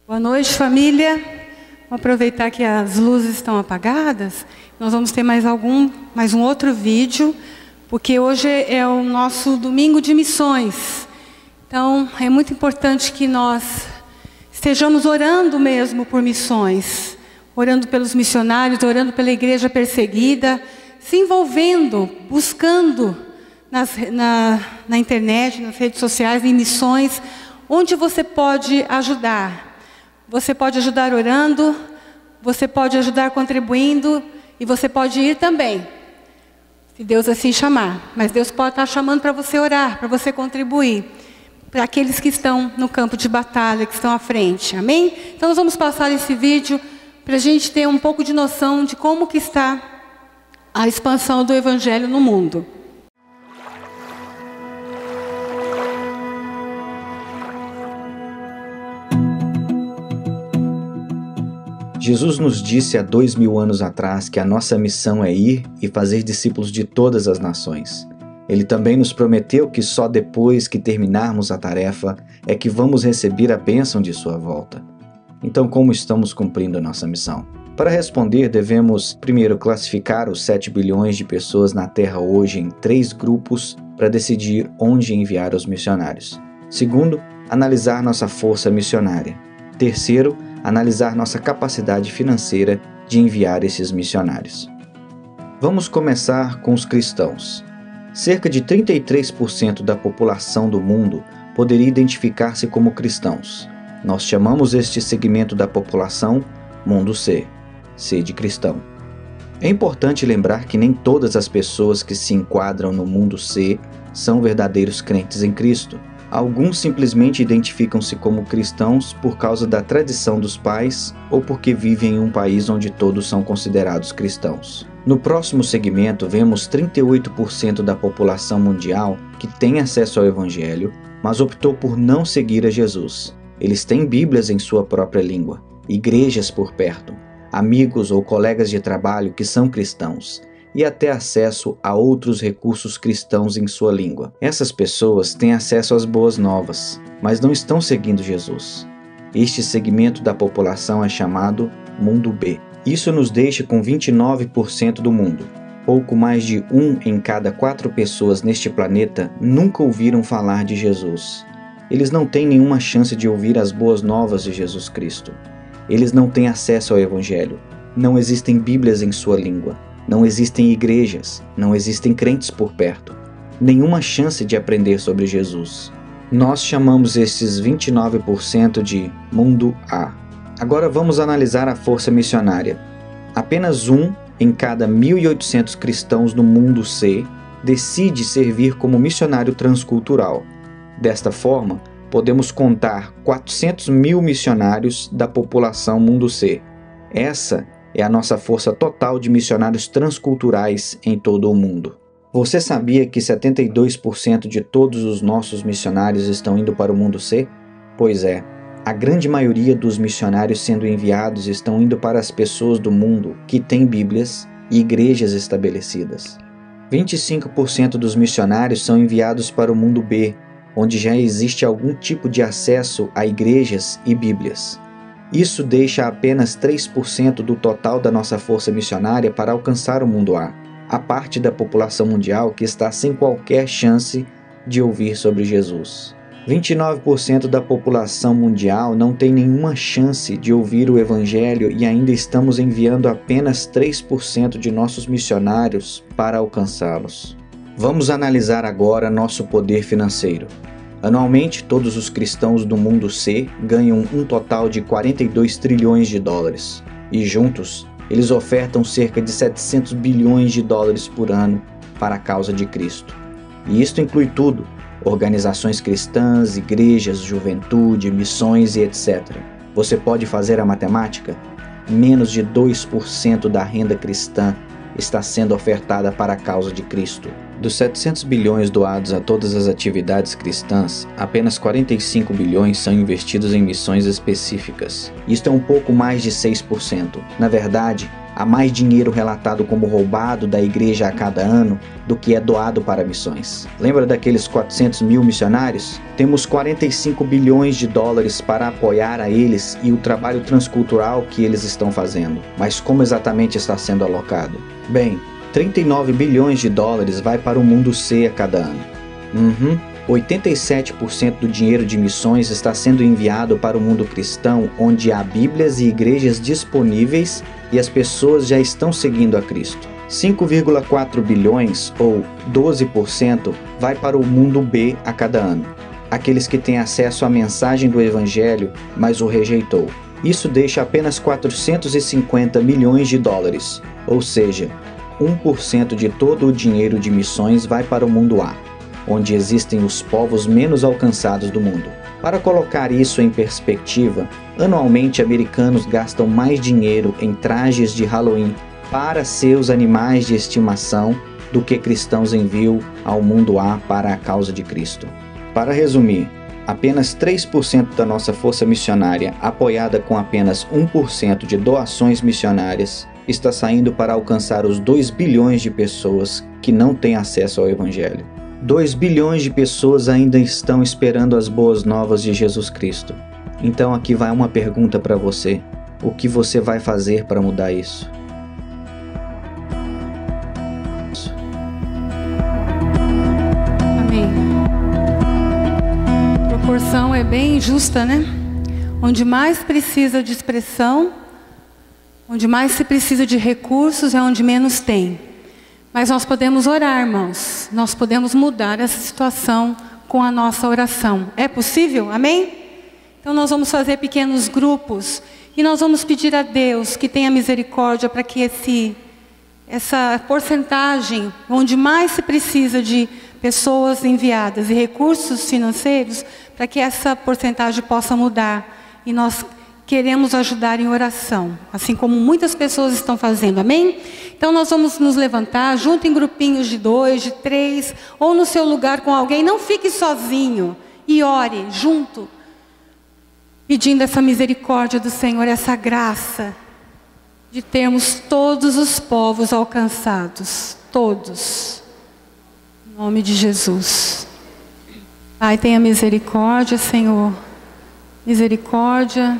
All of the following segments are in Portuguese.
Boa noite, família. Vamos aproveitar que as luzes estão apagadas. Nós vamos ter mais um outro vídeo, porque hoje é o nosso domingo de missões. Então, é muito importante que nós estejamos orando mesmo por missões, orando pelos missionários, orando pela igreja perseguida, se envolvendo, buscando na internet, nas redes sociais, em missões, onde você pode ajudar. Você pode ajudar orando, você pode ajudar contribuindo e você pode ir também, se Deus assim chamar. Mas Deus pode estar chamando para você orar, para você contribuir, para aqueles que estão no campo de batalha, que estão à frente. Amém? Então nós vamos passar esse vídeo para a gente ter um pouco de noção de como que está a expansão do Evangelho no mundo. Jesus nos disse há 2000 anos atrás que a nossa missão é ir e fazer discípulos de todas as nações. Ele também nos prometeu que só depois que terminarmos a tarefa é que vamos receber a bênção de sua volta. Então, como estamos cumprindo a nossa missão? Para responder, devemos primeiro classificar os 7 bilhões de pessoas na Terra hoje em 3 grupos para decidir onde enviar os missionários. Segundo, analisar nossa força missionária. Terceiro, analisar nossa capacidade financeira de enviar esses missionários. Vamos começar com os cristãos. Cerca de 33% da população do mundo poderia identificar-se como cristãos. Nós chamamos este segmento da população Mundo C, C de cristão. É importante lembrar que nem todas as pessoas que se enquadram no Mundo C são verdadeiros crentes em Cristo. Alguns simplesmente identificam-se como cristãos por causa da tradição dos pais ou porque vivem em um país onde todos são considerados cristãos. No próximo segmento, vemos 38% da população mundial que tem acesso ao Evangelho, mas optou por não seguir a Jesus. Eles têm Bíblias em sua própria língua, igrejas por perto, amigos ou colegas de trabalho que são cristãos, e até acesso a outros recursos cristãos em sua língua. Essas pessoas têm acesso às boas novas, mas não estão seguindo Jesus. Este segmento da população é chamado Mundo B. Isso nos deixa com 29% do mundo. Pouco mais de 1 em cada 4 pessoas neste planeta nunca ouviram falar de Jesus. Eles não têm nenhuma chance de ouvir as boas novas de Jesus Cristo. Eles não têm acesso ao Evangelho. Não existem Bíblias em sua língua. Não existem igrejas, não existem crentes por perto, nenhuma chance de aprender sobre Jesus. Nós chamamos esses 29% de Mundo A. Agora vamos analisar a força missionária. Apenas 1 em cada 1.800 cristãos no Mundo C decide servir como missionário transcultural. Desta forma, podemos contar 400 mil missionários da população Mundo C. Essa é a nossa força total de missionários transculturais em todo o mundo. Você sabia que 72% de todos os nossos missionários estão indo para o Mundo C? Pois é, a grande maioria dos missionários sendo enviados estão indo para as pessoas do mundo que têm Bíblias e igrejas estabelecidas. 25% dos missionários são enviados para o Mundo B, onde já existe algum tipo de acesso a igrejas e Bíblias. Isso deixa apenas 3% do total da nossa força missionária para alcançar o Mundo A, a parte da população mundial que está sem qualquer chance de ouvir sobre Jesus. 29% da população mundial não tem nenhuma chance de ouvir o Evangelho e ainda estamos enviando apenas 3% de nossos missionários para alcançá-los. Vamos analisar agora nosso poder financeiro. Anualmente, todos os cristãos do Mundo C ganham um total de 42 trilhões de dólares. E juntos, eles ofertam cerca de 700 bilhões de dólares por ano para a causa de Cristo. E isto inclui tudo: organizações cristãs, igrejas, juventude, missões e etc. Você pode fazer a matemática? Menos de 2% da renda cristã está sendo ofertada para a causa de Cristo. Dos 700 bilhões doados a todas as atividades cristãs, apenas 45 bilhões são investidos em missões específicas. Isto é um pouco mais de 6%. Na verdade, Há mais dinheiro relatado como roubado da igreja a cada ano do que é doado para missões. Lembra daqueles 400 mil missionários? Temos 45 bilhões de dólares para apoiar a eles e o trabalho transcultural que eles estão fazendo. Mas como exatamente está sendo alocado? Bem, 39 bilhões de dólares vai para o mundo C a cada ano. 87% do dinheiro de missões está sendo enviado para o mundo cristão, onde há Bíblias e igrejas disponíveis e as pessoas já estão seguindo a Cristo. 5,4 bilhões, ou 12%, vai para o mundo B a cada ano. Aqueles que têm acesso à mensagem do Evangelho, mas o rejeitou. Isso deixa apenas 450 milhões de dólares, ou seja, 1% de todo o dinheiro de missões vai para o mundo A, onde existem os povos menos alcançados do mundo. Para colocar isso em perspectiva, anualmente americanos gastam mais dinheiro em trajes de Halloween para seus animais de estimação do que cristãos enviam ao mundo A para a causa de Cristo. Para resumir, apenas 3% da nossa força missionária, apoiada com apenas 1% de doações missionárias, está saindo para alcançar os 2 bilhões de pessoas que não têm acesso ao Evangelho. 2 bilhões de pessoas ainda estão esperando as boas novas de Jesus Cristo. Então aqui vai uma pergunta para você. O que você vai fazer para mudar isso? Amém. A proporção é bem justa, né? Onde mais precisa de expressão, onde mais se precisa de recursos, é onde menos tem. Mas nós podemos orar, irmãos. Nós podemos mudar essa situação com a nossa oração. É possível? Amém? Então nós vamos fazer pequenos grupos e nós vamos pedir a Deus que tenha misericórdia para que essa porcentagem, onde mais se precisa de pessoas enviadas e recursos financeiros, para que essa porcentagem possa mudar. E nós queremos ajudar em oração, assim como muitas pessoas estão fazendo, amém? Então nós vamos nos levantar, junto em grupinhos de 2, de 3, ou no seu lugar com alguém, não fique sozinho, e ore junto, pedindo essa misericórdia do Senhor, essa graça, de termos todos os povos alcançados, todos, em nome de Jesus. Pai, tenha misericórdia, Senhor, misericórdia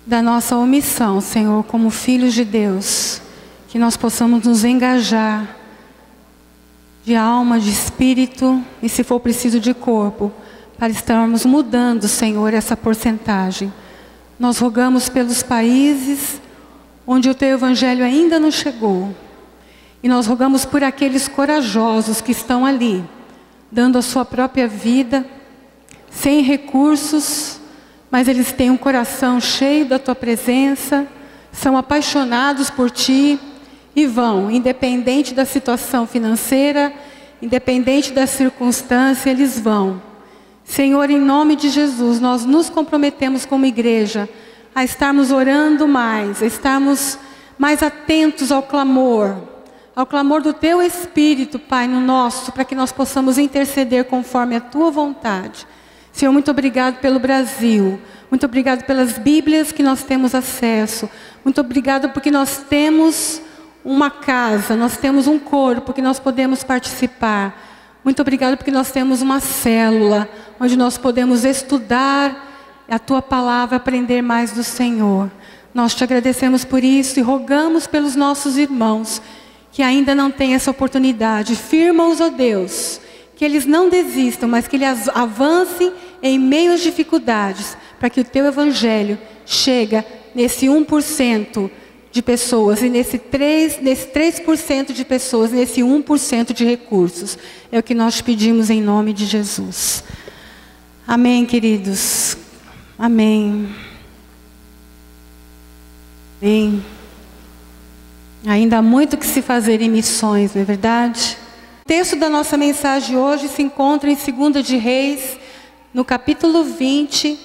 da nossa omissão, Senhor, como filhos de Deus, que nós possamos nos engajar de alma, de espírito e, se for preciso, de corpo, para estarmos mudando, Senhor, essa porcentagem. Nós rogamos pelos países onde o Teu Evangelho ainda não chegou, e nós rogamos por aqueles corajosos que estão ali, dando a sua própria vida, sem recursos, mas eles têm um coração cheio da Tua presença, são apaixonados por Ti e vão, independente da situação financeira, independente da circunstância, eles vão. Senhor, em nome de Jesus, nós nos comprometemos como igreja a estarmos orando mais, a estarmos mais atentos ao clamor do Teu Espírito, Pai, no nosso, para que nós possamos interceder conforme a Tua vontade. Senhor, muito obrigado pelo Brasil, muito obrigado pelas Bíblias que nós temos acesso, muito obrigado porque nós temos uma casa, nós temos um corpo que nós podemos participar, muito obrigado porque nós temos uma célula, onde nós podemos estudar a Tua palavra, aprender mais do Senhor. Nós Te agradecemos por isso e rogamos pelos nossos irmãos, que ainda não têm essa oportunidade, firma-os, ó Deus, que eles não desistam, mas que eles avancem em meio às dificuldades, para que o Teu Evangelho chegue nesse 1% de pessoas, e nesse 3% de pessoas, nesse 1% de recursos. É o que nós pedimos em nome de Jesus. Amém, queridos. Amém. Amém. Ainda há muito que se fazer em missões, não é verdade? O texto da nossa mensagem hoje se encontra em 2 de Reis, no capítulo 20,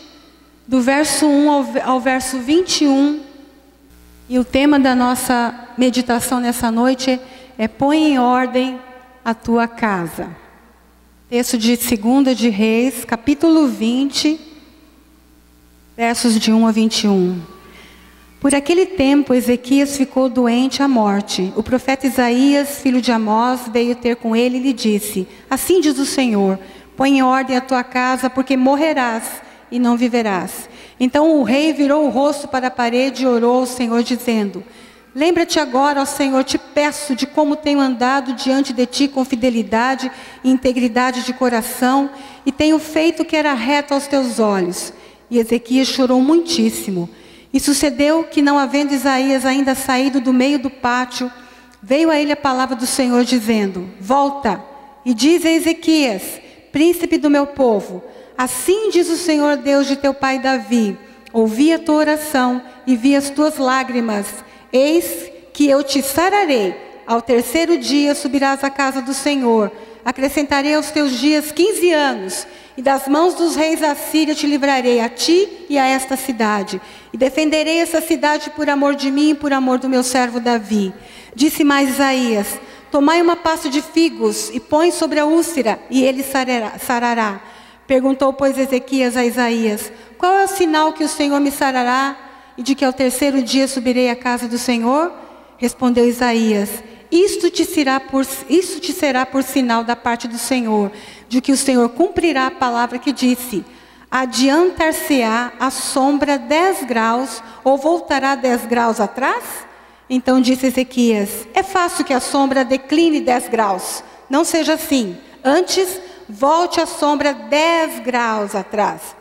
do verso 1 ao verso 21. E o tema da nossa meditação nessa noite é põe em ordem a tua casa. Texto de 2 de Reis, capítulo 20, versos de 1 a 21. Por aquele tempo, Ezequias ficou doente à morte. O profeta Isaías, filho de Amós, veio ter com ele e lhe disse: assim diz o Senhor, põe em ordem a tua casa, porque morrerás e não viverás. Então o rei virou o rosto para a parede e orou ao Senhor, dizendo: lembra-te agora, ó Senhor, te peço, de como tenho andado diante de ti com fidelidade e integridade de coração, e tenho feito o que era reto aos teus olhos. E Ezequias chorou muitíssimo. E sucedeu que, não havendo Isaías ainda saído do meio do pátio, veio a ele a palavra do Senhor, dizendo: volta e diz a Ezequias, príncipe do meu povo: assim diz o Senhor Deus de teu pai Davi: ouvi a tua oração e vi as tuas lágrimas. Eis que eu te sararei. Ao terceiro dia subirás à casa do Senhor. Acrescentarei aos teus dias 15 anos. E das mãos dos reis da Síria te livrarei, a ti e a esta cidade. E defenderei essa cidade por amor de mim e por amor do meu servo Davi. Disse mais Isaías: tomai uma pasta de figos e põe sobre a úlcera, e ele sarará. Perguntou, pois, Ezequias a Isaías: qual é o sinal que o Senhor me sarará, e de que ao terceiro dia subirei à casa do Senhor? Respondeu Isaías: isto te será por sinal da parte do Senhor, de que o Senhor cumprirá a palavra que disse: adiantar-se-á a sombra 10 graus, ou voltará 10 graus atrás? Então disse Ezequias: é fácil que a sombra decline 10 graus. Não seja assim. Antes, volte a sombra 10 graus atrás.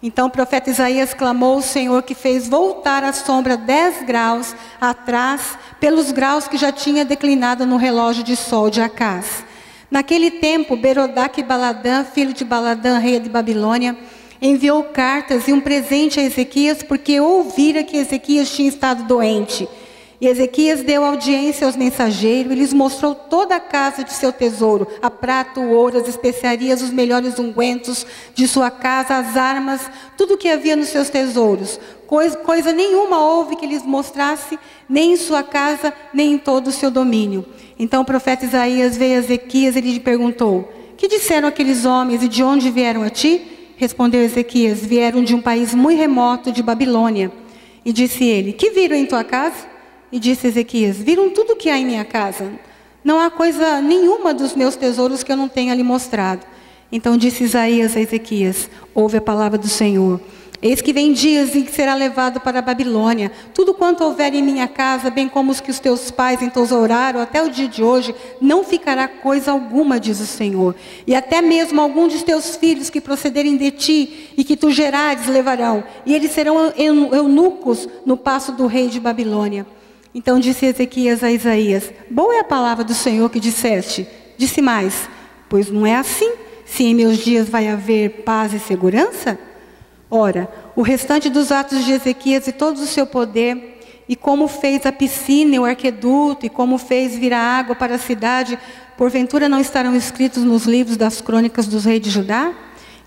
Então o profeta Isaías clamou ao Senhor, que fez voltar a sombra 10 graus atrás, pelos graus que já tinha declinado no relógio de sol de Acás. Naquele tempo, Berodaque-Baladã, filho de Baladã, rei de Babilônia, enviou cartas e um presente a Ezequias, porque ouvira que Ezequias tinha estado doente. E Ezequias deu audiência aos mensageiros e lhes mostrou toda a casa de seu tesouro: a prata, o ouro, as especiarias, os melhores ungüentos de sua casa, as armas, tudo o que havia nos seus tesouros. Coisa nenhuma houve que lhes mostrasse, nem em sua casa, nem em todo o seu domínio. Então o profeta Isaías veio a Ezequias e lhe perguntou: que disseram aqueles homens e de onde vieram a ti? Respondeu Ezequias: vieram de um país muito remoto, de Babilônia. E disse ele: que viram em tua casa? E disse Ezequias: viram tudo o que há em minha casa. Não há coisa nenhuma dos meus tesouros que eu não tenha lhe mostrado. Então disse Isaías a Ezequias: ouve a palavra do Senhor. Eis que vem dias em que será levado para a Babilônia. Tudo quanto houver em minha casa, bem como os que os teus pais entesouraram até o dia de hoje, não ficará coisa alguma, diz o Senhor. E até mesmo algum de teus filhos que procederem de ti e que tu gerares levarão. E eles serão eunucos no paço do rei de Babilônia. Então disse Ezequias a Isaías: boa é a palavra do Senhor que disseste. Disse mais: pois não é assim, se em meus dias vai haver paz e segurança? Ora, o restante dos atos de Ezequias e todo o seu poder, e como fez a piscina e o arqueduto, e como fez vir a água para a cidade, porventura não estarão escritos nos livros das crônicas dos reis de Judá?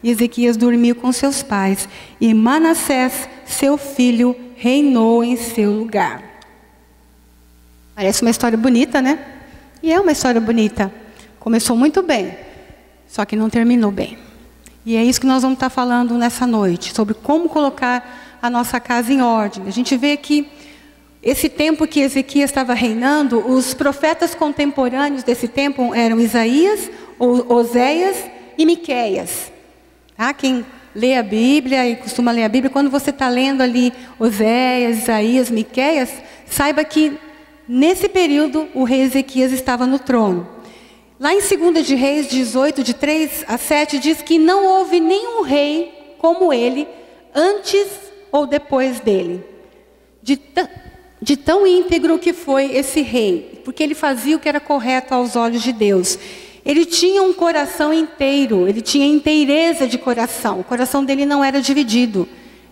E Ezequias dormiu com seus pais, e Manassés, seu filho, reinou em seu lugar. Parece uma história bonita, né? E é uma história bonita. Começou muito bem, só que não terminou bem. E é isso que nós vamos estar falando nessa noite, sobre como colocar a nossa casa em ordem. A gente vê que esse tempo que Ezequias estava reinando, os profetas contemporâneos desse tempo eram Isaías, Oséias e Miqueias. Tá? Quem lê a Bíblia e costuma ler a Bíblia, quando você está lendo ali Oséias, Isaías, Miqueias, saiba que nesse período o rei Ezequias estava no trono. Lá em 2 de Reis 18, de 3 a 7, diz que não houve nenhum rei como ele, antes ou depois dele. De tão íntegro que foi esse rei, porque ele fazia o que era correto aos olhos de Deus. Ele tinha um coração inteiro, ele tinha inteireza de coração. O coração dele não era dividido.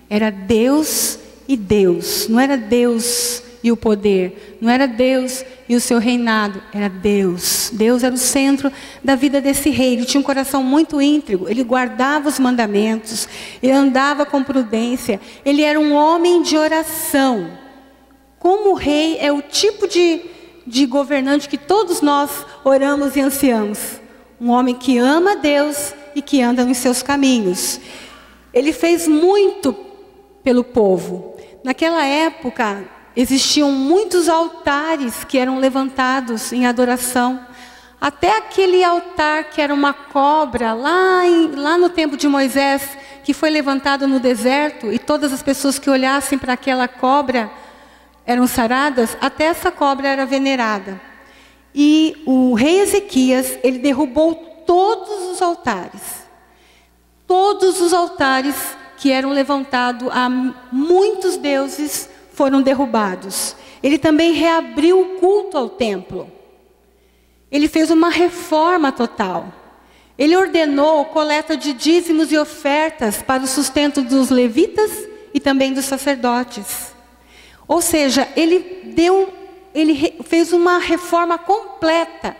Era Deus e Deus. Não era Deus e o poder. Não era Deus e o seu reinado. Era Deus. Deus era o centro da vida desse rei. Ele tinha um coração muito íntegro. Ele guardava os mandamentos. Ele andava com prudência. Ele era um homem de oração. Como o rei é o tipo de governante que todos nós oramos e ansiamos. Um homem que ama a Deus e que anda nos seus caminhos. Ele fez muito pelo povo. naquela época, existiam muitos altares que eram levantados em adoração. Até aquele altar que era uma cobra, lá no tempo de Moisés, que foi levantado no deserto, e todas as pessoas que olhassem para aquela cobra eram saradas, até essa cobra era venerada. E o rei Ezequias, ele derrubou todos os altares. Todos os altares que eram levantados a muitos deuses foram derrubados. Ele também reabriu o culto ao templo. Ele fez uma reforma total. Ele ordenou coleta de dízimos e ofertas para o sustento dos levitas e também dos sacerdotes. Ou seja, ele fez uma reforma completa.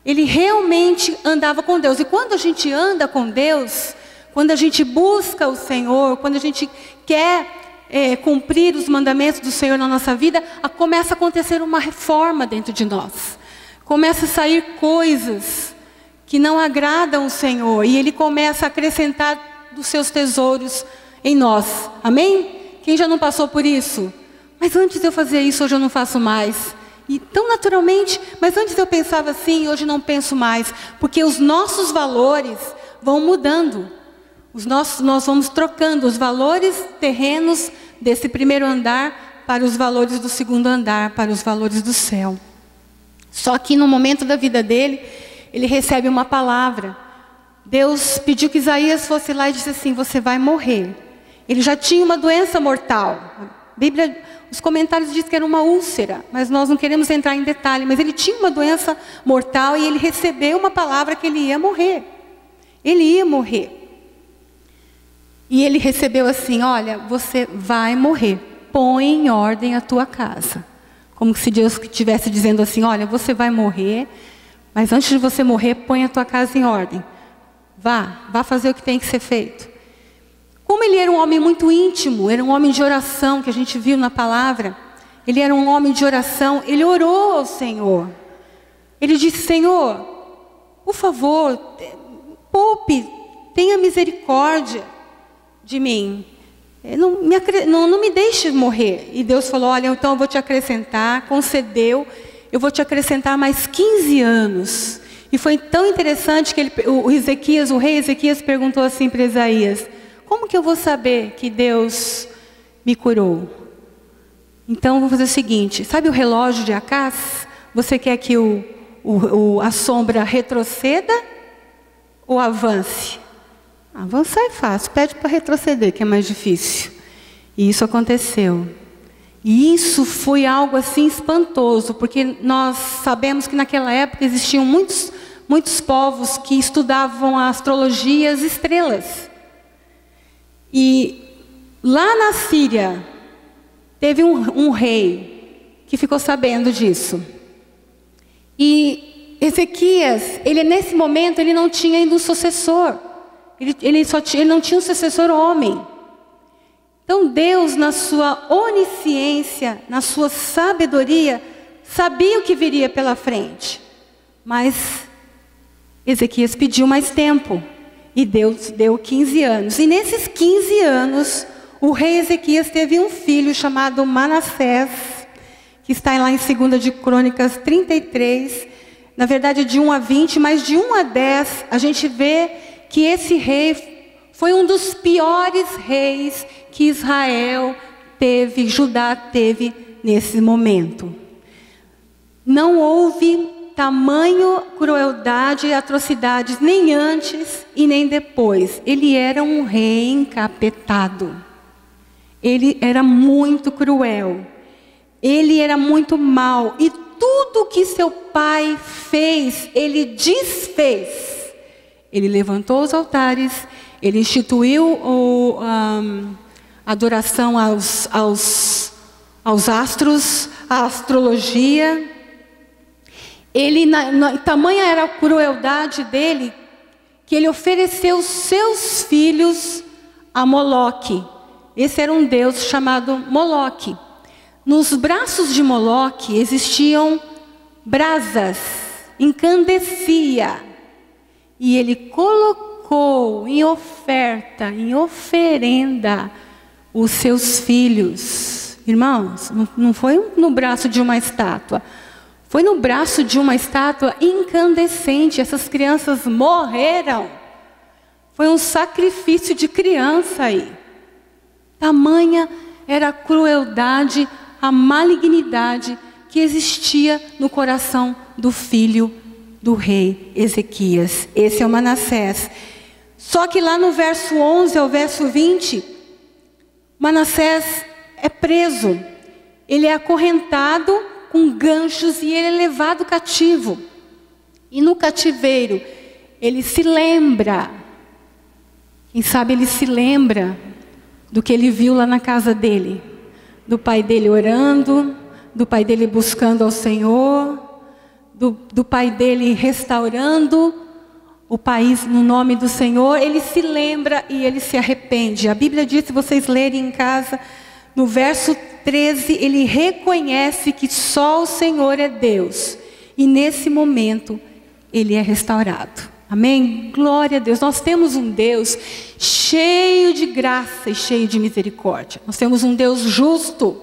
Ele realmente andava com Deus. E quando a gente anda com Deus, quando a gente busca o Senhor, quando a gente quer cumprir os mandamentos do Senhor na nossa vida, começa a acontecer uma reforma dentro de nós. Começa a sair coisas que não agradam o Senhor, e Ele começa a acrescentar dos seus tesouros em nós. Amém? Quem já não passou por isso? Mas antes eu fazia isso, hoje eu não faço mais. E tão naturalmente, mas antes eu pensava assim, hoje não penso mais. Porque os nossos valores vão mudando. Nós vamos trocando os valores terrenos desse primeiro andar para os valores do segundo andar, para os valores do céu. Só que no momento da vida dele, ele recebe uma palavra. Deus pediu que Isaías fosse lá e disse assim: você vai morrer. Ele já tinha uma doença mortal. A Bíblia, os comentários dizem que era uma úlcera, mas nós não queremos entrar em detalhe. Mas ele tinha uma doença mortal e ele recebeu uma palavra que ele ia morrer. Ele ia morrer. E ele recebeu assim: olha, você vai morrer. Põe em ordem a tua casa. Como se Deus estivesse dizendo assim: olha, você vai morrer, mas antes de você morrer, põe a tua casa em ordem. Vá fazer o que tem que ser feito. Como ele era um homem muito íntimo, era um homem de oração, que a gente viu na palavra. Ele era um homem de oração, ele orou ao Senhor. Ele disse: Senhor, por favor, poupe, tenha misericórdia de mim. Não me deixe morrer. E Deus falou: olha, então eu vou te acrescentar, concedeu, eu vou te acrescentar mais 15 anos. E foi tão interessante que o rei Ezequias perguntou assim para Isaías: como que eu vou saber que Deus me curou? Então eu vou fazer o seguinte: sabe o relógio de Acás? Você quer que a sombra retroceda ou avance? Avançar é fácil, pede para retroceder, que é mais difícil. E isso aconteceu. E isso foi algo assim espantoso, porque nós sabemos que naquela época existiam muitos povos que estudavam a astrologia, as estrelas. E lá na Síria, teve um rei que ficou sabendo disso. E Ezequias, nesse momento, ele não tinha ainda um sucessor. Ele não tinha um sucessor homem. Então Deus, na sua onisciência, na sua sabedoria, sabia o que viria pela frente. Mas Ezequias pediu mais tempo. E Deus deu 15 anos. E nesses 15 anos, o rei Ezequias teve um filho chamado Manassés, que está lá em 2 de Crônicas 33. Na verdade, de 1 a 20, mas de 1 a 10, a gente vê que esse rei foi um dos piores reis que Israel teve, Judá teve nesse momento. Não houve tamanho crueldade e atrocidades nem antes e nem depois. Ele era um rei encapetado. Ele era muito cruel. Ele era muito mau. E tudo que seu pai fez, ele desfez. Ele levantou os altares, ele instituiu a adoração aos astros, a astrologia. Tamanha era a crueldade dele, que ele ofereceu seus filhos a Moloque. Esse era um deus chamado Moloque. Nos braços de Moloque existiam brasas, incandescia. E ele colocou em oferenda, os seus filhos. Irmãos, não foi no braço de uma estátua. Foi no braço de uma estátua incandescente. Essas crianças morreram. Foi um sacrifício de criança aí. Tamanha era a crueldade, a malignidade que existia no coração do filho do rei Ezequias. Esse é o Manassés. Só que lá no verso 11 ao verso 20, Manassés é preso. Ele é acorrentado com ganchos e ele é levado cativo. E no cativeiro, ele se lembra. Quem sabe ele se lembra do que ele viu lá na casa dele. Do pai dele orando, do pai dele buscando ao Senhor, do pai dele restaurando o país no nome do Senhor. Ele se lembra e ele se arrepende. A Bíblia diz, se vocês lerem em casa, no verso 13, ele reconhece que só o Senhor é Deus. E nesse momento, ele é restaurado. Amém? Glória a Deus. Nós temos um Deus cheio de graça e cheio de misericórdia. Nós temos um Deus justo.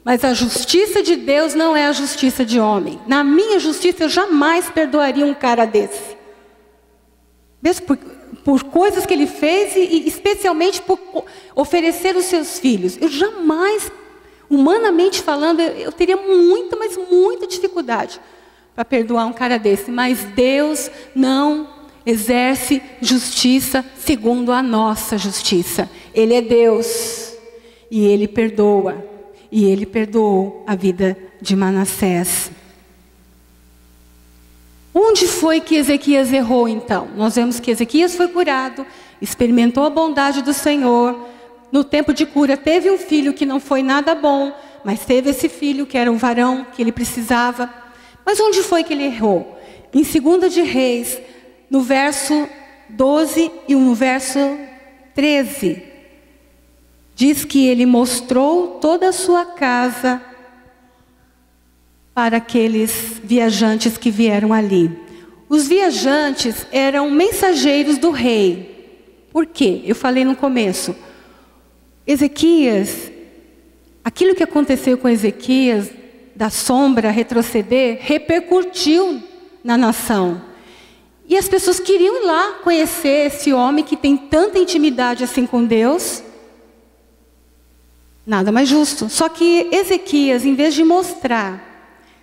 Mas a justiça de Deus não é a justiça de homem. Na minha justiça, eu jamais perdoaria um cara desse. Mesmo por coisas que ele fez e especialmente por oferecer os seus filhos. Eu jamais, humanamente falando, eu teria muita, mas muita dificuldade para perdoar um cara desse. Mas Deus não exerce justiça segundo a nossa justiça. Ele é Deus e Ele perdoa. E Ele perdoou a vida de Manassés. Onde foi que Ezequias errou então? Nós vemos que Ezequias foi curado, experimentou a bondade do Senhor. No tempo de cura teve um filho que não foi nada bom, mas teve esse filho que era um varão que ele precisava. Mas onde foi que ele errou? Em 2 de Reis, no verso 12 e no verso 13. Diz que ele mostrou toda a sua casa para aqueles viajantes que vieram ali. Os viajantes eram mensageiros do rei. Por quê? Eu falei no começo. Ezequias, aquilo que aconteceu com Ezequias, da sombra retroceder, repercutiu na nação. E as pessoas queriam ir lá conhecer esse homem que tem tanta intimidade assim com Deus. Nada mais justo. Só que Ezequias, em vez de mostrar,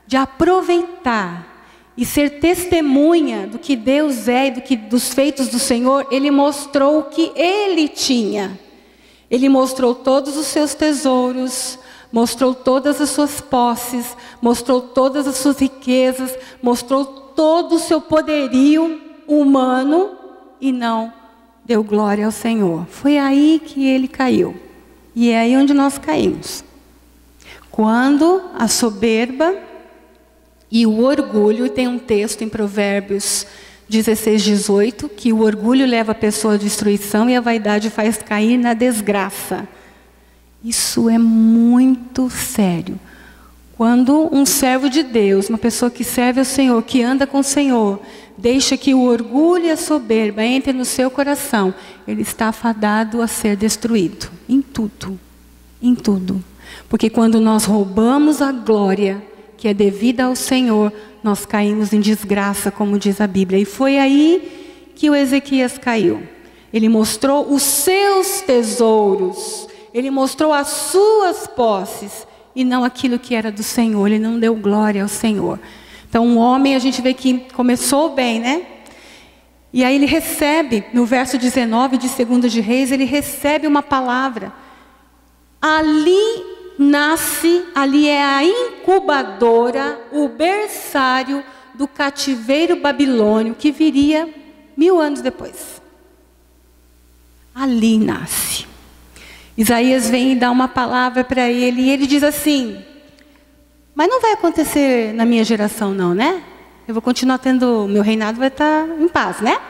de aproveitar e ser testemunha do que Deus é e dos feitos do Senhor, ele mostrou o que ele tinha. Ele mostrou todos os seus tesouros, mostrou todas as suas posses, mostrou todas as suas riquezas, mostrou todo o seu poderio humano e não deu glória ao Senhor. Foi aí que ele caiu. E é aí onde nós caímos. Quando a soberba e o orgulho, tem um texto em Provérbios 16, 18, que o orgulho leva a pessoa à destruição e a vaidade faz cair na desgraça. Isso é muito sério. Quando um servo de Deus, uma pessoa que serve ao Senhor, que anda com o Senhor, deixa que o orgulho e a soberba entrem no seu coração, ele está fadado a ser destruído. Em tudo. Em tudo. Porque quando nós roubamos a glória que é devida ao Senhor, nós caímos em desgraça, como diz a Bíblia. E foi aí que o Ezequias caiu. Ele mostrou os seus tesouros, ele mostrou as suas posses, e não aquilo que era do Senhor. Ele não deu glória ao Senhor. Então um homem, a gente vê que começou bem, né? E aí ele recebe, no verso 19 de 2 de Reis, ele recebe uma palavra. Ali nasce, ali é a incubadora, o berçário do cativeiro babilônio, que viria 1000 anos depois. Ali nasce. Isaías vem e dá uma palavra para ele, e ele diz assim: mas não vai acontecer na minha geração não, né? Eu vou continuar tendo, meu reinado vai estar em paz, né?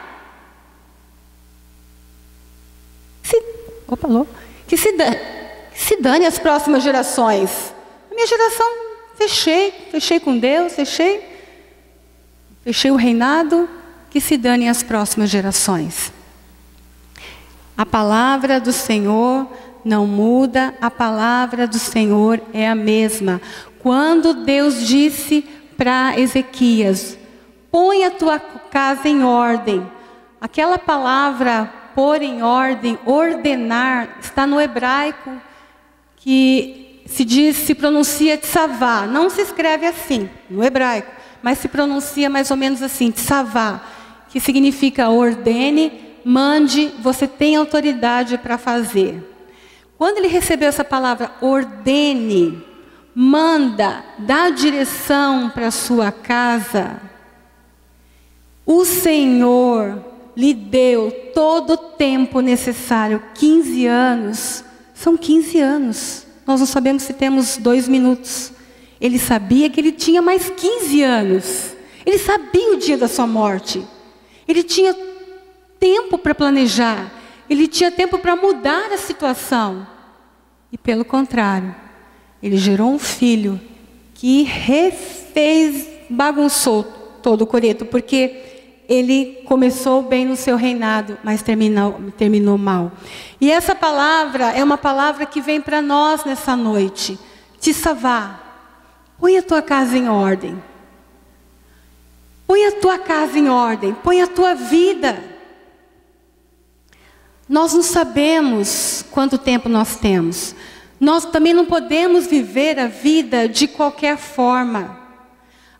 Que se dane as próximas gerações. A minha geração, fechei com Deus, fechei o reinado, que se dane as próximas gerações. A palavra do Senhor não muda, a palavra do Senhor é a mesma. Quando Deus disse para Ezequias, põe a tua casa em ordem. Aquela palavra, pôr em ordem, ordenar, está no hebraico, que se pronuncia tsavá. Não se escreve assim, no hebraico, mas se pronuncia mais ou menos assim, tsavá, que significa ordene, mande, você tem autoridade para fazer. Quando ele recebeu essa palavra, ordene, manda, dá direção para a sua casa, o Senhor lhe deu todo o tempo necessário. 15 anos, são 15 anos. Nós não sabemos se temos 2 minutos. Ele sabia que ele tinha mais 15 anos. Ele sabia o dia da sua morte. Ele tinha tempo para planejar. Ele tinha tempo para mudar a situação. E pelo contrário, ele gerou um filho que refez, bagunçou todo o coreto, porque ele começou bem no seu reinado, mas terminou mal. E essa palavra é uma palavra que vem para nós nessa noite. Tsavá, põe a tua casa em ordem. Põe a tua casa em ordem, põe a tua vida. Nós não sabemos quanto tempo nós temos. Nós também não podemos viver a vida de qualquer forma.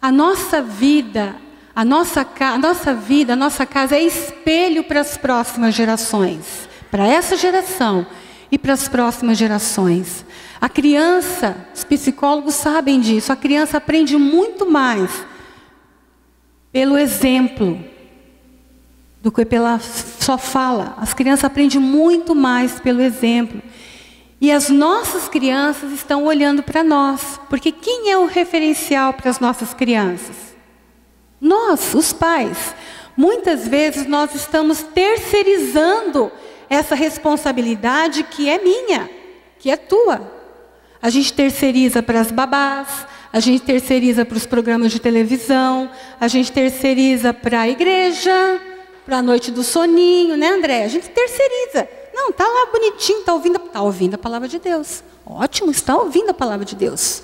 A nossa vida, a nossa casa é espelho para as próximas gerações. Para essa geração e para as próximas gerações. A criança, os psicólogos sabem disso, a criança aprende muito mais pelo exemplo do que pela só fala. As crianças aprendem muito mais pelo exemplo. E as nossas crianças estão olhando para nós. Porque quem é o referencial para as nossas crianças? Nós, os pais. Muitas vezes nós estamos terceirizando essa responsabilidade que é minha, que é tua. A gente terceiriza para as babás, a gente terceiriza para os programas de televisão, a gente terceiriza para a igreja, para a noite do soninho, né, André? A gente terceiriza. Não, está lá bonitinho, está ouvindo a palavra de Deus. Ótimo, está ouvindo a palavra de Deus.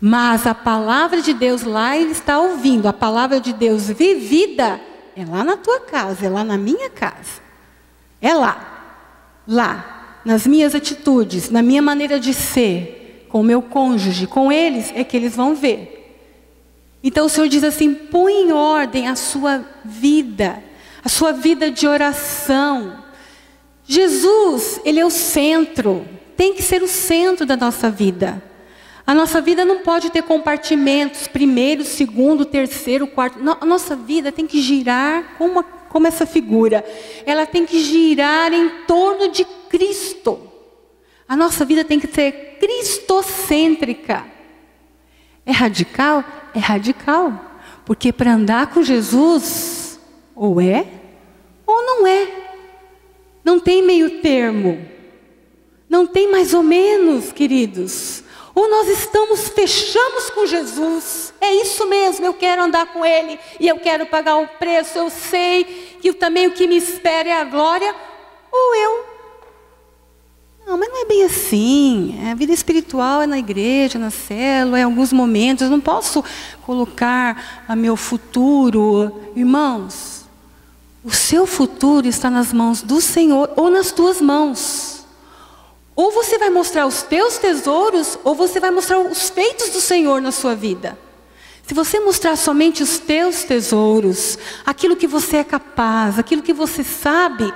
Mas a palavra de Deus lá, ele está ouvindo. A palavra de Deus vivida é lá na tua casa, é lá na minha casa. É lá, nas minhas atitudes, na minha maneira de ser, com o meu cônjuge, com eles, é que eles vão ver. Então o Senhor diz assim, põe em ordem a sua vida de oração. Jesus, ele é o centro, tem que ser o centro da nossa vida. A nossa vida não pode ter compartimentos, primeiro, segundo, terceiro, quarto. A nossa vida tem que girar como essa figura. Ela tem que girar em torno de Cristo. A nossa vida tem que ser cristocêntrica. É radical? É radical. Porque para andar com Jesus, ou é, ou não é. Não tem meio termo. Não tem mais ou menos, queridos. Ou nós fechamos com Jesus. É isso mesmo, eu quero andar com Ele. E eu quero pagar o preço. Eu sei que também o que me espera é a glória. Ou eu. Não, mas não é bem assim. A vida espiritual é na igreja, na célula, em alguns momentos. Eu não posso colocar o meu futuro. Irmãos, o seu futuro está nas mãos do Senhor ou nas tuas mãos. Ou você vai mostrar os teus tesouros, ou você vai mostrar os feitos do Senhor na sua vida. Se você mostrar somente os teus tesouros, aquilo que você é capaz, aquilo que você sabe,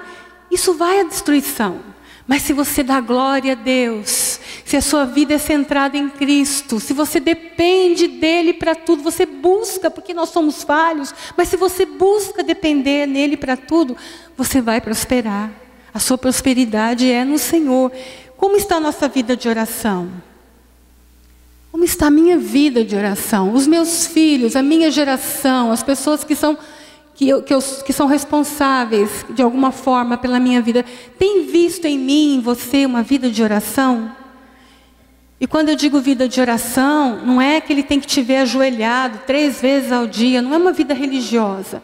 isso vai à destruição. Mas se você dá glória a Deus, se a sua vida é centrada em Cristo, se você depende dEle para tudo, você busca, porque nós somos falhos, mas se você busca depender nele para tudo, você vai prosperar. A sua prosperidade é no Senhor. Como está a nossa vida de oração? Como está a minha vida de oração? Os meus filhos, a minha geração, as pessoas que são responsáveis de alguma forma pela minha vida, têm visto em mim, em você, uma vida de oração? E quando eu digo vida de oração, não é que ele tem que te ver ajoelhado 3 vezes ao dia, não é uma vida religiosa.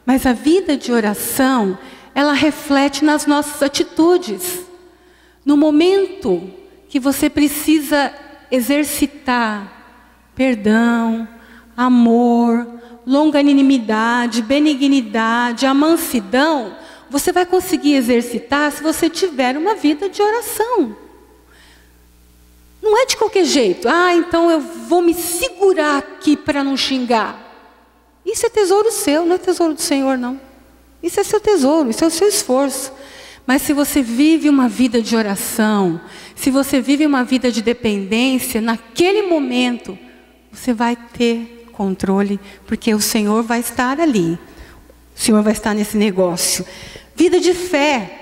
Mas a vida de oração ela reflete nas nossas atitudes. No momento que você precisa exercitar perdão, amor, longanimidade, benignidade, a mansidão, você vai conseguir exercitar se você tiver uma vida de oração. Não é de qualquer jeito. Então eu vou me segurar aqui para não xingar. Isso é tesouro seu, não é tesouro do Senhor, não. Isso é seu tesouro, isso é o seu esforço. Mas se você vive uma vida de oração, se você vive uma vida de dependência, naquele momento, você vai ter controle, porque o Senhor vai estar ali. O Senhor vai estar nesse negócio. Vida de fé.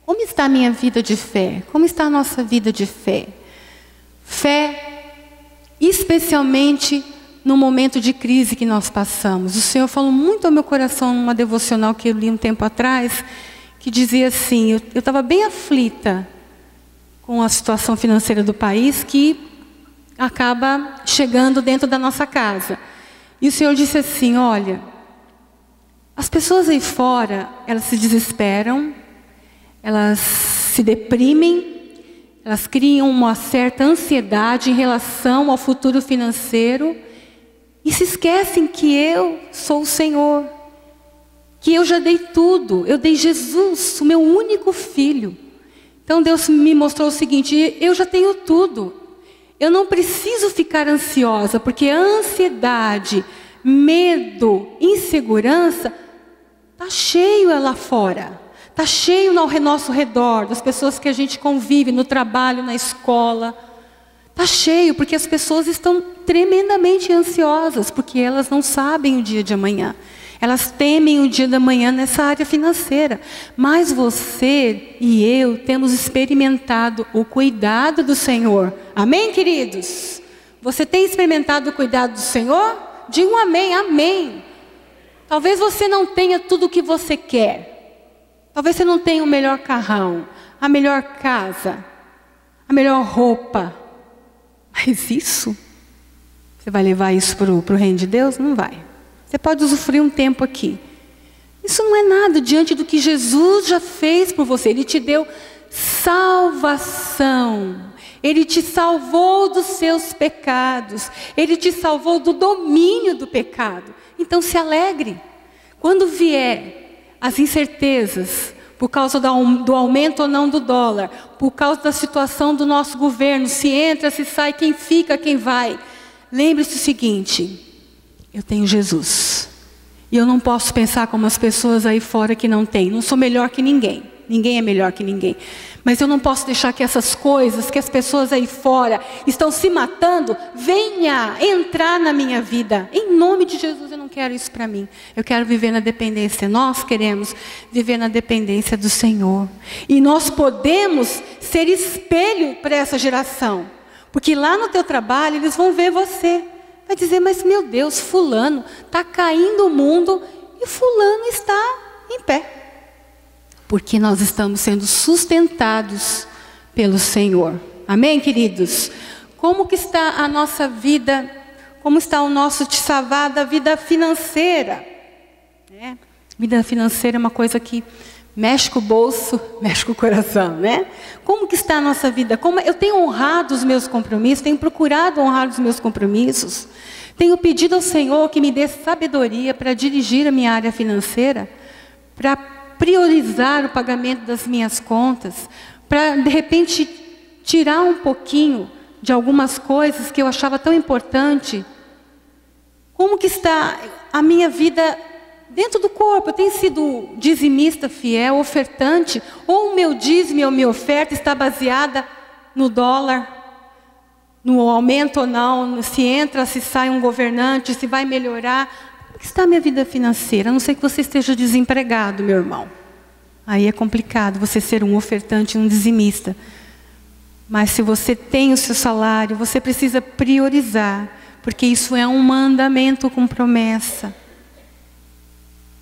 Como está a minha vida de fé? Como está a nossa vida de fé? Fé, especialmente no momento de crise que nós passamos. O Senhor falou muito ao meu coração numa devocional que eu li um tempo atrás, que dizia assim, eu estava bem aflita com a situação financeira do país, que acaba chegando dentro da nossa casa. E o Senhor disse assim, olha, as pessoas aí fora, elas se desesperam, elas se deprimem, elas criam uma certa ansiedade em relação ao futuro financeiro e se esquecem que eu sou o Senhor, que eu já dei tudo, eu dei Jesus, o meu único filho. Então Deus me mostrou o seguinte, eu já tenho tudo, eu não preciso ficar ansiosa, porque a ansiedade, medo, insegurança, está cheio lá fora. Está cheio ao nosso redor, das pessoas que a gente convive no trabalho, na escola. Está cheio, porque as pessoas estão tremendamente ansiosas, porque elas não sabem o dia de amanhã. Elas temem o dia da manhã nessa área financeira. Mas você e eu temos experimentado o cuidado do Senhor. Amém, queridos? Você tem experimentado o cuidado do Senhor? Diga um amém, amém. Talvez você não tenha tudo o que você quer. Talvez você não tenha o melhor carrão, a melhor casa, a melhor roupa. Mas isso, você vai levar isso para o reino de Deus? Não vai. Você pode usufruir um tempo aqui. Isso não é nada diante do que Jesus já fez por você. Ele te deu salvação. Ele te salvou dos seus pecados. Ele te salvou do domínio do pecado. Então se alegre. Quando vier as incertezas, por causa do aumento ou não do dólar, por causa da situação do nosso governo, se entra, se sai, quem fica, quem vai. Lembre-se o seguinte, eu tenho Jesus. E eu não posso pensar como as pessoas aí fora que não têm. Não sou melhor que ninguém. Ninguém é melhor que ninguém. Mas eu não posso deixar que essas coisas, que as pessoas aí fora estão se matando, venha entrar na minha vida. Em nome de Jesus, eu não quero isso para mim. Eu quero viver na dependência. Nós queremos viver na dependência do Senhor. E nós podemos ser espelho para essa geração. Porque lá no teu trabalho, eles vão ver você. Vai dizer, mas meu Deus, fulano, está caindo o mundo e fulano está em pé. Porque nós estamos sendo sustentados pelo Senhor. Amém, queridos? Como que está a nossa vida? Como está o nosso tsavar da vida financeira? Vida financeira é uma coisa que mexe com o bolso, mexe com o coração, né? Como que está a nossa vida? Como eu tenho honrado os meus compromissos, tenho procurado honrar os meus compromissos, tenho pedido ao Senhor que me dê sabedoria para dirigir a minha área financeira, para priorizar o pagamento das minhas contas, para de repente tirar um pouquinho de algumas coisas que eu achava tão importante. Como que está a minha vida dentro do corpo? Eu tenho sido dizimista fiel, ofertante, ou o meu dízimo ou minha oferta está baseada no dólar, no aumento ou não, se entra, se sai um governante, se vai melhorar. Como que está a minha vida financeira? A não ser que você esteja desempregado, meu irmão. Aí é complicado você ser um ofertante, um dizimista. Mas se você tem o seu salário, você precisa priorizar, porque isso é um mandamento com promessa.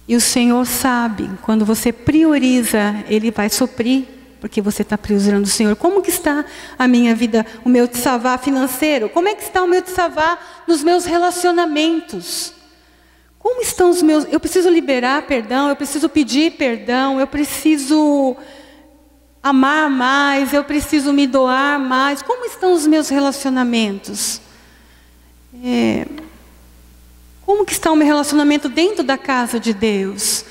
E o Senhor sabe, quando você prioriza, Ele vai suprir, porque você está priorizando o Senhor. Como que está a minha vida, o meu tsavar financeiro? Como é que está o meu tsavar nos meus relacionamentos? Como estão os meus... Eu preciso liberar perdão, eu preciso pedir perdão, eu preciso amar mais, eu preciso me doar mais. Como estão os meus relacionamentos? Como que está o meu relacionamento dentro da casa de Deus?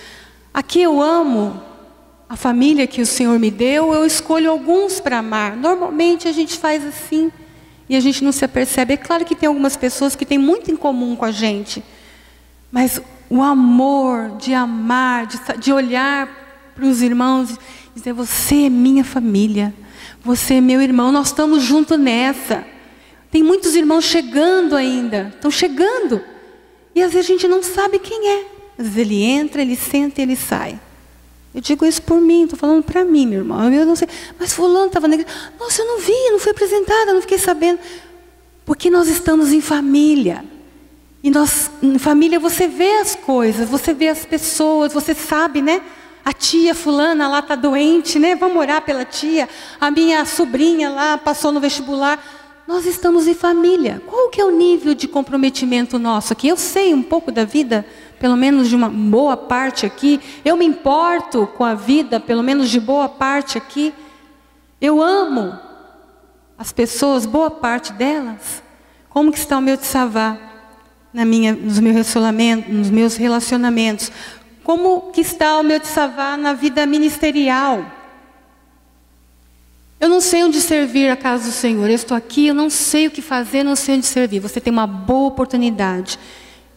Aqui eu amo a família que o Senhor me deu, eu escolho alguns para amar. Normalmente a gente faz assim e a gente não se apercebe. É claro que tem algumas pessoas que têm muito em comum com a gente, mas o amor de amar, de olhar para os irmãos e dizer: você é minha família, você é meu irmão, nós estamos juntos nessa. Tem muitos irmãos chegando ainda, estão chegando, e às vezes a gente não sabe quem é. Às vezes ele entra, ele senta e ele sai. Eu digo isso por mim, estou falando para mim, meu irmão. Eu não sei, mas fulano estava na igreja. Nossa, eu não vi, não fui apresentada, não fiquei sabendo. Porque nós estamos em família. E nós, em família, você vê as coisas, você vê as pessoas, você sabe, né? A tia fulana lá está doente, né? Vamos orar pela tia. A minha sobrinha lá passou no vestibular. Nós estamos em família. Qual que é o nível de comprometimento nosso aqui? Eu sei um pouco da vida, pelo menos de uma boa parte aqui. Eu me importo com a vida, pelo menos de boa parte aqui. Eu amo as pessoas, boa parte delas. Como que está o meu tsavar nos meus relacionamentos? Como que está o meu tsavar na vida ministerial? Eu não sei onde servir a casa do Senhor. Eu estou aqui, eu não sei o que fazer, não sei onde servir. Você tem uma boa oportunidade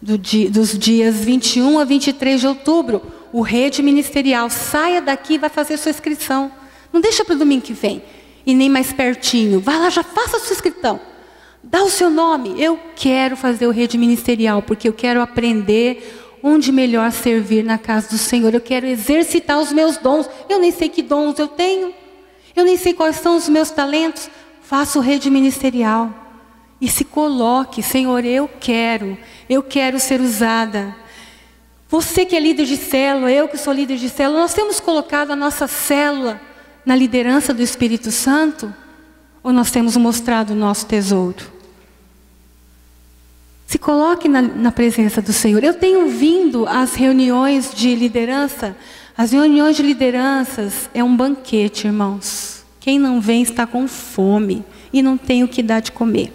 dos dias 21 a 23 de outubro. O Rede Ministerial. Saia daqui e vai fazer sua inscrição. Não deixa para o domingo que vem. E nem mais pertinho. Vai lá, já faça a sua inscrição. Dá o seu nome. Eu quero fazer o Rede Ministerial, porque eu quero aprender onde melhor servir na casa do Senhor. Eu quero exercitar os meus dons. Eu nem sei que dons eu tenho. Eu nem sei quais são os meus talentos. Faça o Rede Ministerial. E se coloque: Senhor, eu quero ser usada. Você que é líder de célula, eu que sou líder de célula, nós temos colocado a nossa célula na liderança do Espírito Santo? Ou nós temos mostrado o nosso tesouro? Se coloque na presença do Senhor. Eu tenho vindo às reuniões de liderança. As reuniões de lideranças é um banquete, irmãos. Quem não vem está com fome e não tem o que dar de comer.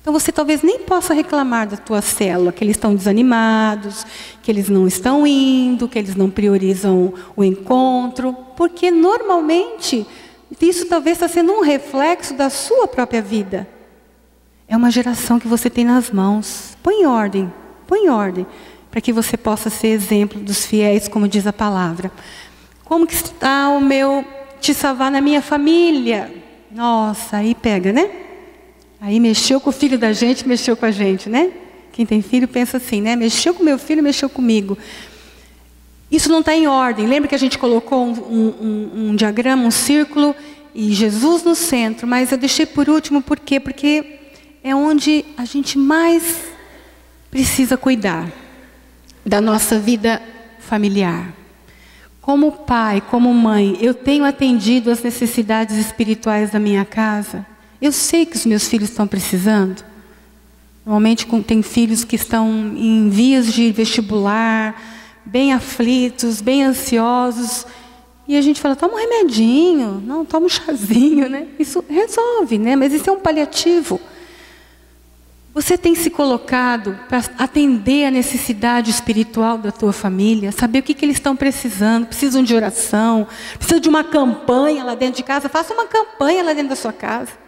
Então você talvez nem possa reclamar da tua célula, que eles estão desanimados, que eles não estão indo, que eles não priorizam o encontro, porque normalmente isso talvez está sendo um reflexo da sua própria vida. É uma geração que você tem nas mãos. Põe em ordem, para que você possa ser exemplo dos fiéis, como diz a palavra. Como que está o meu tsavar na minha família? Nossa, aí pega, né? Aí mexeu com o filho da gente, mexeu com a gente, né? Quem tem filho pensa assim, né? Mexeu com meu filho, mexeu comigo. Isso não está em ordem. Lembra que a gente colocou um diagrama, um círculo, e Jesus no centro, mas eu deixei por último, por quê? Porque é onde a gente mais precisa cuidar da nossa vida familiar. Como pai, como mãe, eu tenho atendido às necessidades espirituais da minha casa. Eu sei que os meus filhos estão precisando. Normalmente tem filhos que estão em vias de vestibular, bem aflitos, bem ansiosos. E a gente fala: toma um remedinho, não, toma um chazinho, né? Isso resolve, né? Mas isso é um paliativo. Você tem se colocado para atender a necessidade espiritual da tua família, saber o que eles estão precisando. Precisam de oração, precisam de uma campanha lá dentro de casa. Faça uma campanha lá dentro da sua casa.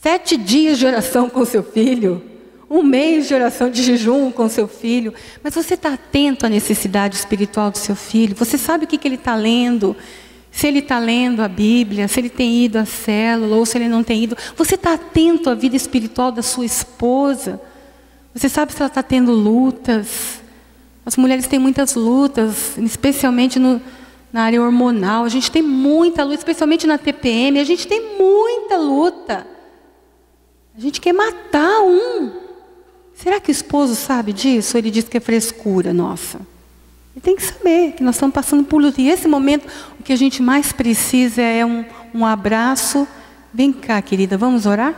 7 dias de oração com o seu filho, 1 mês de oração de jejum com o seu filho. Mas você está atento à necessidade espiritual do seu filho? Você sabe o que ele está lendo? Se ele está lendo a Bíblia, se ele tem ido à célula ou se ele não tem ido. Você está atento à vida espiritual da sua esposa? Você sabe se ela está tendo lutas? As mulheres têm muitas lutas, especialmente na área hormonal. A gente tem muita luta, especialmente na TPM. A gente tem muita luta. A gente quer matar um. Será que o esposo sabe disso? Ou ele diz que é frescura nossa? Ele tem que saber que nós estamos passando por luta. E esse momento, o que a gente mais precisa é um abraço. Vem cá, querida, vamos orar?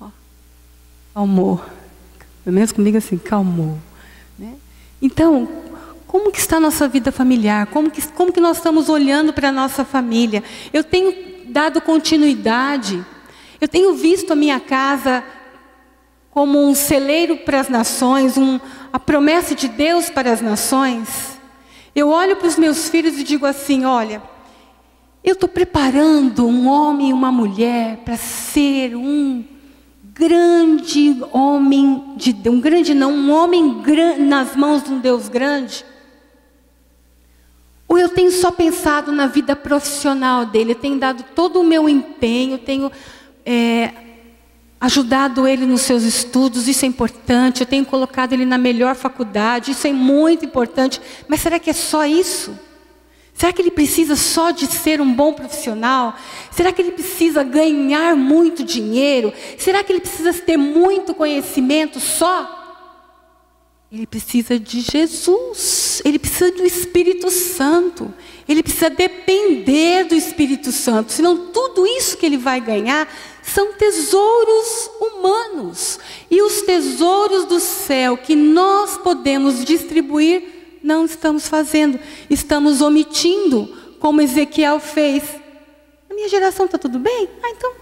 Ó, calmou. Pelo menos comigo assim, calmou. né? Então, como que está a nossa vida familiar? Como que nós estamos olhando para a nossa família? Eu tenho dado continuidade. Eu tenho visto a minha casa como um celeiro para as nações, a promessa de Deus para as nações. Eu olho para os meus filhos e digo assim, olha, eu estou preparando um homem e uma mulher para ser um grande homem de Deus, um homem nas mãos de um Deus grande. Ou eu tenho só pensado na vida profissional dele, eu tenho dado todo o meu empenho, tenho ajudado ele nos seus estudos, isso é importante, eu tenho colocado ele na melhor faculdade, isso é muito importante, mas será que é só isso? Será que ele precisa só de ser um bom profissional? Será que ele precisa ganhar muito dinheiro? Será que ele precisa ter muito conhecimento só? Ele precisa de Jesus, ele precisa do Espírito Santo, ele precisa depender do Espírito Santo, senão tudo isso que ele vai ganhar são tesouros humanos. E os tesouros do céu que nós podemos distribuir, não estamos fazendo, estamos omitindo, como Ezequiel fez. Na minha geração está tudo bem? Então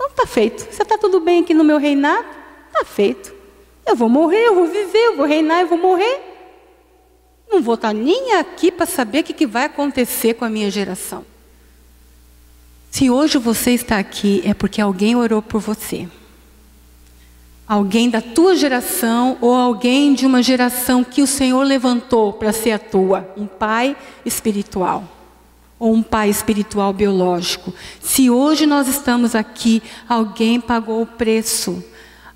está feito. Se está tudo bem aqui no meu reinado, está feito. Eu vou morrer, eu vou viver, eu vou reinar, eu vou morrer. Não vou estar nem aqui para saber o que vai acontecer com a minha geração. Se hoje você está aqui, é porque alguém orou por você. Alguém da tua geração ou alguém de uma geração que o Senhor levantou para ser a tua. Um pai espiritual ou um pai espiritual biológico. Se hoje nós estamos aqui, alguém pagou o preço.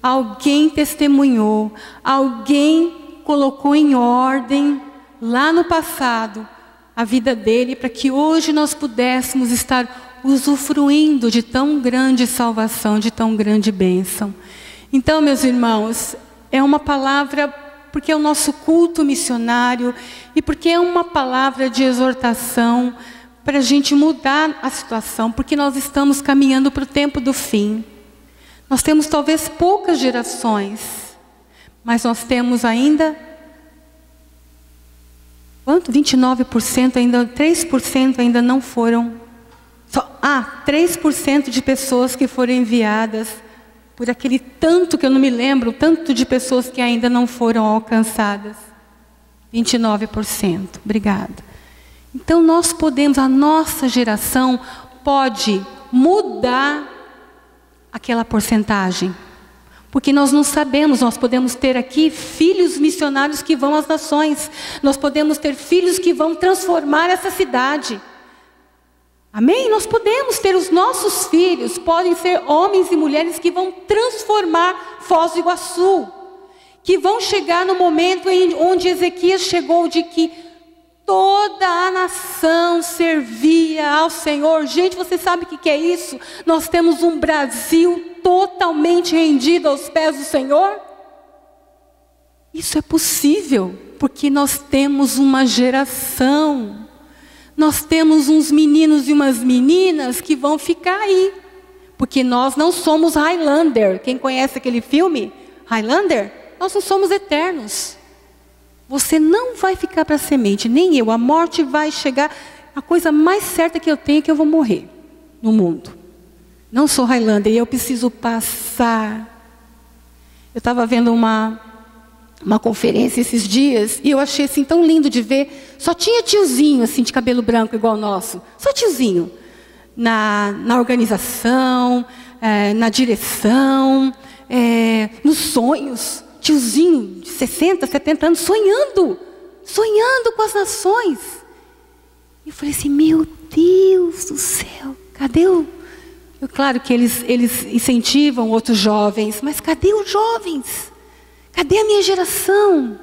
Alguém testemunhou. Alguém colocou em ordem lá no passado a vida dele para que hoje nós pudéssemos estar usufruindo de tão grande salvação, de tão grande bênção. Então, meus irmãos, é uma palavra, porque é o nosso culto missionário, e porque é uma palavra de exortação, para a gente mudar a situação, porque nós estamos caminhando para o tempo do fim. Nós temos talvez poucas gerações, mas nós temos ainda, quanto? 29% ainda, 3% ainda não foram. 3% de pessoas que foram enviadas por aquele tanto que eu não me lembro, tanto de pessoas que ainda não foram alcançadas. 29%. Obrigada. Então nós podemos, a nossa geração pode mudar aquela porcentagem. Porque nós não sabemos, nós podemos ter aqui filhos missionários que vão às nações. Nós podemos ter filhos que vão transformar essa cidade. Amém? Nós podemos ter os nossos filhos, podem ser homens e mulheres que vão transformar Foz do Iguaçu, que vão chegar no momento onde Ezequias chegou, de que toda a nação servia ao Senhor. Gente, você sabe o que é isso? Nós temos um Brasil totalmente rendido aos pés do Senhor. Isso é possível, porque nós temos uma geração. Nós temos uns meninos e umas meninas que vão ficar aí. Porque nós não somos Highlander. Quem conhece aquele filme? Highlander? Nós não somos eternos. Você não vai ficar para a semente, nem eu. A morte vai chegar. A coisa mais certa que eu tenho é que eu vou morrer no mundo. Não sou Highlander e eu preciso passar. Eu estava vendo uma conferência esses dias, e eu achei assim tão lindo de ver. Só tinha tiozinho assim de cabelo branco igual o nosso, só tiozinho na organização, na direção, nos sonhos. Tiozinho de 60, 70 anos sonhando com as nações. E eu falei assim, meu Deus do céu, cadê claro que eles incentivam outros jovens, mas cadê os jovens? Cadê a minha geração?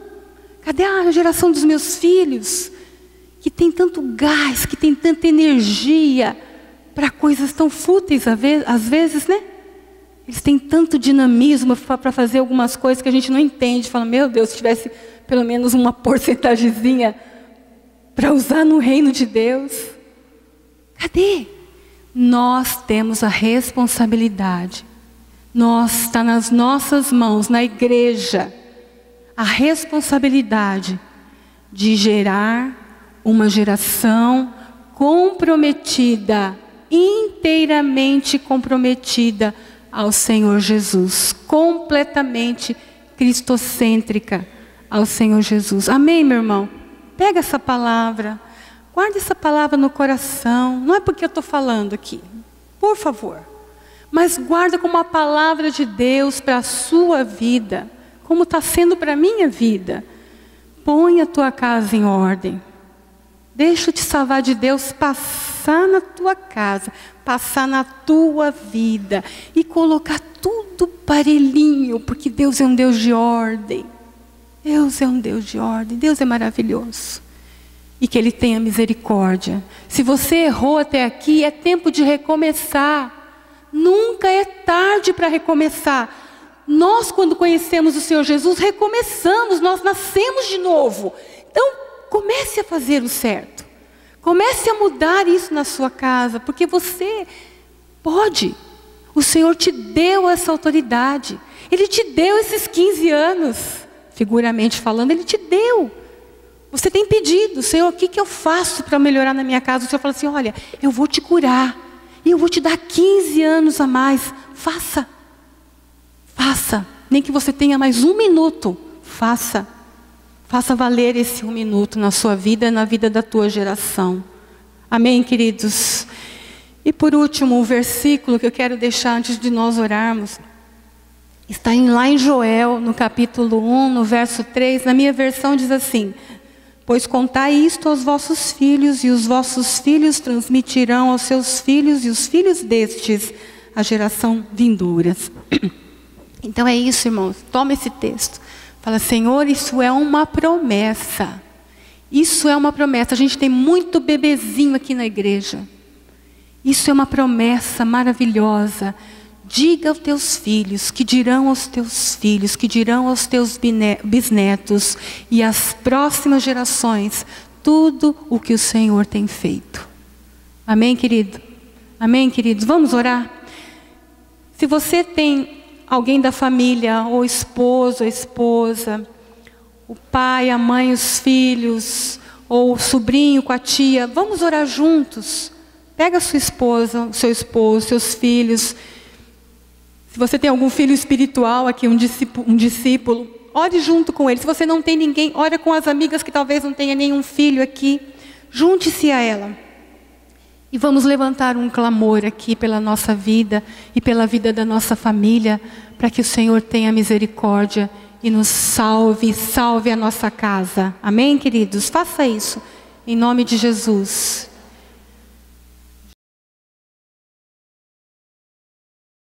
Cadê a geração dos meus filhos? Que tem tanto gás, que tem tanta energia para coisas tão fúteis às vezes, né? Eles têm tanto dinamismo para fazer algumas coisas que a gente não entende. Fala, meu Deus, se tivesse pelo menos uma porcentagemzinha para usar no reino de Deus. Cadê? Nós temos a responsabilidade. Está nas nossas mãos, na igreja, a responsabilidade de gerar uma geração comprometida, inteiramente comprometida ao Senhor Jesus, completamente cristocêntrica ao Senhor Jesus. Amém, meu irmão? Pega essa palavra, guarda essa palavra no coração. Não é porque eu estou falando aqui, por favor, mas guarda como uma palavra de Deus para a sua vida, como está sendo para a minha vida. Põe a tua casa em ordem. Deixa o te salvar de Deus passar na tua casa, passar na tua vida e colocar tudo parelhinho, porque Deus é um Deus de ordem. Deus é um Deus de ordem, Deus é maravilhoso. E que Ele tenha misericórdia. Se você errou até aqui, é tempo de recomeçar. Nunca é tarde para recomeçar. Nós, quando conhecemos o Senhor Jesus, recomeçamos, nós nascemos de novo. Então, comece a fazer o certo. Comece a mudar isso na sua casa, porque você pode. O Senhor te deu essa autoridade. Ele te deu esses 15 anos. Figuramente falando, Ele te deu. Você tem pedido, Senhor, o que eu faço para melhorar na minha casa? O Senhor fala assim, olha, eu vou te curar. E eu vou te dar 15 anos a mais. Faça. Faça. Nem que você tenha mais 1 minuto. Faça. Faça valer esse 1 minuto na sua vida e na vida da tua geração. Amém, queridos? E por último, o versículo que eu quero deixar antes de nós orarmos. Está lá em Joel, no capítulo 1, no verso 3. Na minha versão diz assim: pois contai isto aos vossos filhos, e os vossos filhos transmitirão aos seus filhos, e os filhos destes, a geração vindouras. Então é isso, irmãos. Toma esse texto. Fala, Senhor, isso é uma promessa. Isso é uma promessa. A gente tem muito bebezinho aqui na igreja. Isso é uma promessa maravilhosa. Diga aos teus filhos, que dirão aos teus filhos, que dirão aos teus bisnetos e às próximas gerações, tudo o que o Senhor tem feito. Amém, querido? Amém, queridos? Vamos orar? Se você tem alguém da família, ou esposo, ou esposa, o pai, a mãe, os filhos, ou o sobrinho com a tia, vamos orar juntos. Pega a sua esposa, o seu esposo, seus filhos. Se você tem algum filho espiritual aqui, um discípulo, ore junto com ele. Se você não tem ninguém, ore com as amigas que talvez não tenha nenhum filho aqui. Junte-se a ela. E vamos levantar um clamor aqui pela nossa vida e pela vida da nossa família, para que o Senhor tenha misericórdia e nos salve a nossa casa. Amém, queridos? Faça isso, em nome de Jesus.